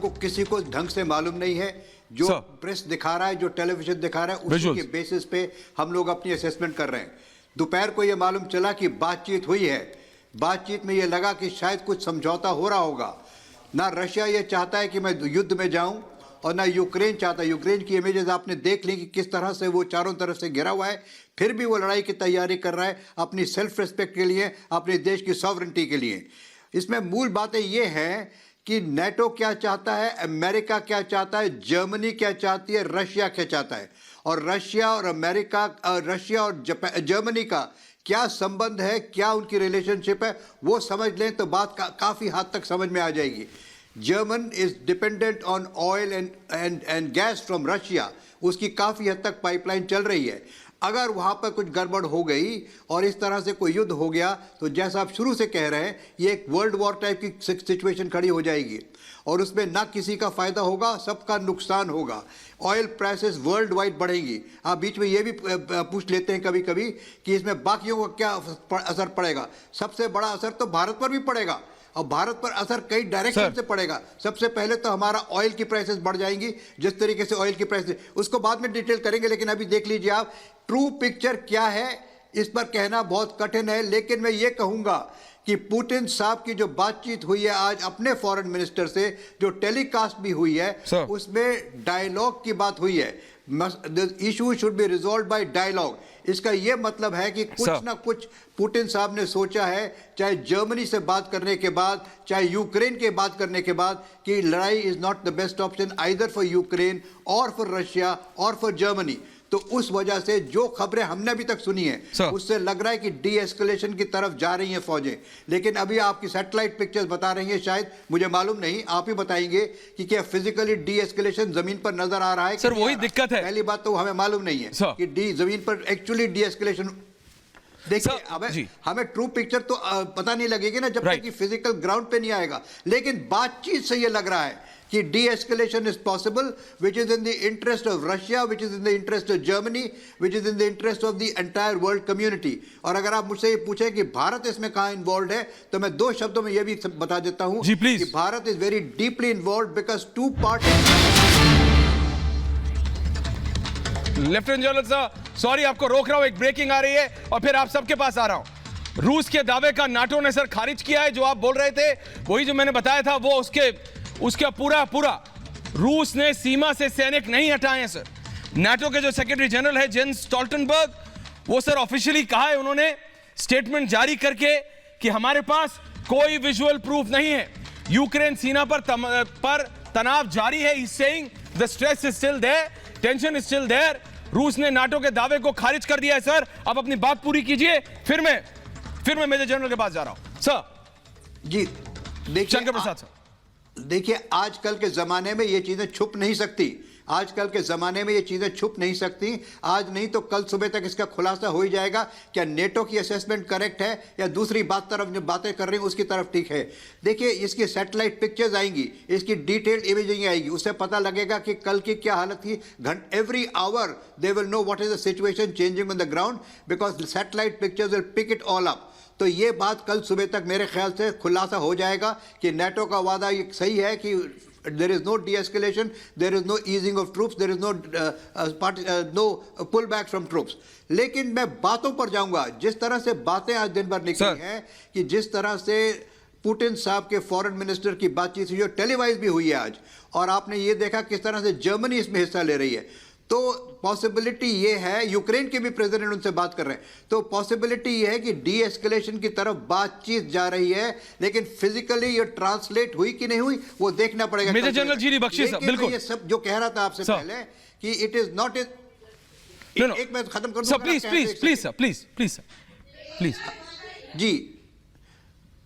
को किसी को ढंग से मालूम नहीं है। जो प्रेस दिखा रहा है, जो टेलीविजन दिखा रहा है, उसी के बेसिस पे हम लोग अपनी असेसमेंट कर रहे हैं। दोपहर को ये मालूम चला कि बातचीत हुई है। बातचीत में ये लगा कि शायद कुछ समझौता हो रहा होगा। ना रशिया ये चाहता है कि मैं युद्ध में जाऊं और ना यूक्रेन चाहता। यूक्रेन की इमेजेस आपने देख ली कि किस तरह से वो चारों तरफ से घिरा हुआ है, फिर भी वो लड़ाई की तैयारी कर रहा है अपनी सेल्फ रिस्पेक्ट के लिए, अपने देश की सॉवरेंटी के लिए। इसमें मूल बातें ये हैं कि नेटो क्या चाहता है, अमेरिका क्या चाहता है, जर्मनी क्या चाहती है, रशिया क्या चाहता है, और रशिया और अमेरिका, रशिया और जर्मनी का क्या संबंध है, क्या उनकी रिलेशनशिप है, वो समझ लें तो बात काफ़ी हद तक समझ में आ जाएगी। German is dependent on oil and gas from Russia. उसकी काफ़ी हद तक पाइपलाइन चल रही है। अगर वहाँ पर कुछ गड़बड़ हो गई और इस तरह से कोई युद्ध हो गया तो जैसा आप शुरू से कह रहे हैं, ये एक वर्ल्ड वॉर टाइप की सिचुएशन खड़ी हो जाएगी और उसमें ना किसी का फ़ायदा होगा, सबका नुकसान होगा। ऑयल प्राइसेस वर्ल्ड वाइड बढ़ेंगी। आप बीच में ये भी पूछ लेते हैं कभी कभी कि इसमें बाकियों का क्या असर पड़ेगा। सबसे बड़ा असर तो भारत पर भी पड़ेगा और भारत पर असर कई डायरेक्शन से पड़ेगा। सबसे पहले तो हमारा ऑयल की प्राइसेस बढ़ जाएंगी, जिस तरीके से ऑयल की प्राइसेस, उसको बाद में डिटेल करेंगे, लेकिन अभी देख लीजिए आप ट्रू पिक्चर क्या है। इस पर कहना बहुत कठिन है, लेकिन मैं ये कहूँगा कि पुतिन साहब की जो बातचीत हुई है आज अपने फॉरेन मिनिस्टर से, जो टेलीकास्ट भी हुई है, उसमें डायलॉग की बात हुई है। The issue should be resolved by dialogue। इसका यह मतलब है कि कुछ ना कुछ पुतिन साहब ने सोचा है, चाहे जर्मनी से बात करने के बाद, चाहे यूक्रेन के बात करने के बाद, कि लड़ाई is not the best option either for Ukraine और फॉर रशिया और फॉर जर्मनी। तो उस वजह से जो खबरें हमने अभी तक सुनी है उससे लग रहा है कि डी एस्केलेशन की तरफ जा रही हैं फौजें। लेकिन अभी आपकी सैटेलाइट पिक्चर्स बता रही हैं, शायद मुझे मालूम नहीं, आप ही बताएंगे कि क्या फिजिकली डी एस्केलेशन जमीन पर नजर आ रहा है। सर वही दिक्कत है, पहली बात तो हमें मालूम नहीं है कि जमीन पर एक्चुअली डी एस्केलेशन। देखिए हमें ट्रू पिक्चर तो पता नहीं लगेगी ना जब तक कि फिजिकल ग्राउंड पे नहीं आएगा। लेकिन बातचीत से ये लग रहा है कि de-escalation is possible, which is in the interest of Russia, which is in the interest of Germany, which is in the interest of the entire world community। और अगर आप मुझसे ये पूछें कि भारत इसमें कहाँ इन्वॉल्व है, तो मैं दो शब्दों में ये भी बता देता हूँ कि Bharat is very deeply involved because two parties। Lieutenant general साहब, सॉरी आपको रोक रहा हूं, एक ब्रेकिंग आ रही है और फिर आप सबके पास आ रहा हूं। रूस के दावे का नाटो ने सर खारिज किया है। जो आप बोल रहे थे वही जो मैंने बताया था, वो उसका पूरा रूस ने सीमा से सैनिक नहीं हटाए हैं सर। नाटो के जो सेक्रेटरी जनरल है जेंस स्टोल्टनबर्ग, वो सर ऑफिशियली कहा है उन्होंने स्टेटमेंट जारी करके कि हमारे पास कोई विजुअल प्रूफ नहीं है। यूक्रेन सीमा पर तनाव जारी है। He saying the stress is still there, tension is still there. रूस ने नाटो के दावे को खारिज कर दिया है सर। अब अपनी बात पूरी कीजिए, फिर मैं मेजर जनरल के पास जा रहा हूं। सर जी देखिए, शंकर प्रसाद सर, देखिए आजकल के ज़माने में ये चीज़ें छुप नहीं सकती। आजकल के ज़माने में ये चीज़ें छुप नहीं सकती। आज नहीं तो कल सुबह तक इसका खुलासा हो ही जाएगा। क्या नेटो की असेसमेंट करेक्ट है या दूसरी तरफ जो बातें कर रही हैं उसकी तरफ ठीक है। देखिए इसकी सैटेलाइट पिक्चर्स आएंगी, इसकी डिटेल्ड इमेजिंग आएगी, उससे पता लगेगा कि कल की क्या हालत थी। Every hour they will know what is the situation changing on the ground because satellite pictures will pick it all up. तो ये बात कल सुबह तक मेरे ख्याल से खुलासा हो जाएगा कि नेटो का वादा ये सही है कि there is no de-escalation, there is no easing of troops, there is no pull back from troops। लेकिन मैं बातों पर जाऊंगा। जिस तरह से बातें आज दिन भर निकली हैं कि जिस तरह से पुतिन साहब के फॉरेन मिनिस्टर की बातचीत हुई, जो टेलीवाइज भी हुई है आज, और आपने ये देखा किस तरह से जर्मनी इसमें हिस्सा ले रही है, तो पॉसिबिलिटी ये है, यूक्रेन के भी प्रेसिडेंट उनसे बात कर रहे हैं, तो पॉसिबिलिटी ये है कि डी एस्केलेशन की तरफ बातचीत जा रही है। लेकिन फिजिकली ये ट्रांसलेट हुई कि नहीं हुई वो देखना पड़ेगा। मेजर जनरल जी बख्शी साहब, बिल्कुल ये सब जो कह रहा था आपसे पहले कि इट इज नॉट एक मैं खत्म कर दूं प्लीज जी।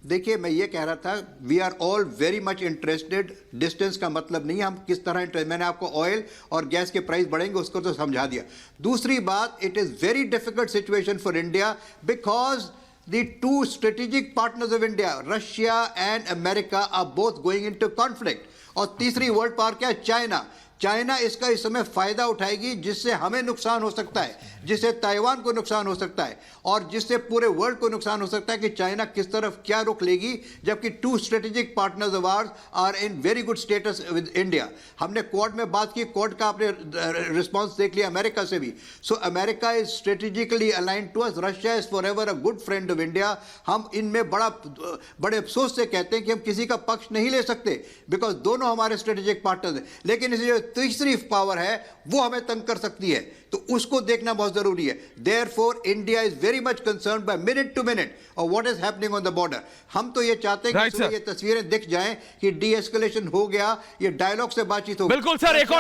देखिए मैं ये कह रहा था, we are all very much interested. Distance का मतलब नहीं हम किस तरह इंटरेस्ट, मैंने आपको ऑयल और गैस के प्राइस बढ़ेंगे उसको तो समझा दिया। दूसरी बात, it is very difficult situation for India because the two strategic partners of India, Russia and America, are both going into conflict. और तीसरी वर्ल्ड पावर क्या है? चाइना। चाइना इसका इस समय फायदा उठाएगी, जिससे हमें नुकसान हो सकता है, जिससे ताइवान को नुकसान हो सकता है और जिससे पूरे वर्ल्ड को नुकसान हो सकता है कि चाइना किस तरफ क्या रुख लेगी, जबकि two strategic partners of ours are in very good status with India. हमने क्वाड में बात की, क्वाड का आपने रिस्पांस देख लिया अमेरिका से भी। So America is strategically aligned to us, Russia is forever a good friend of India. हम इनमें बड़े अफसोस से कहते हैं कि हम किसी का पक्ष नहीं ले सकते, बिकॉज दोनों हमारे स्ट्रेटेजिक पार्टनर्स हैं, लेकिन इसे जो तीसरी पावर है वो हमें तंग कर सकती है, तो उसको देखना बहुत जरूरी है। Therefore India is very much concerned by minute to minute और what is happening on the border. हम तो ये चाहते हैं कि ये तस्वीरें दिख जाएं कि डी एस्केलेशन हो गया, ये डायलॉग से बातचीत हो। बिल्कुल सर, एक और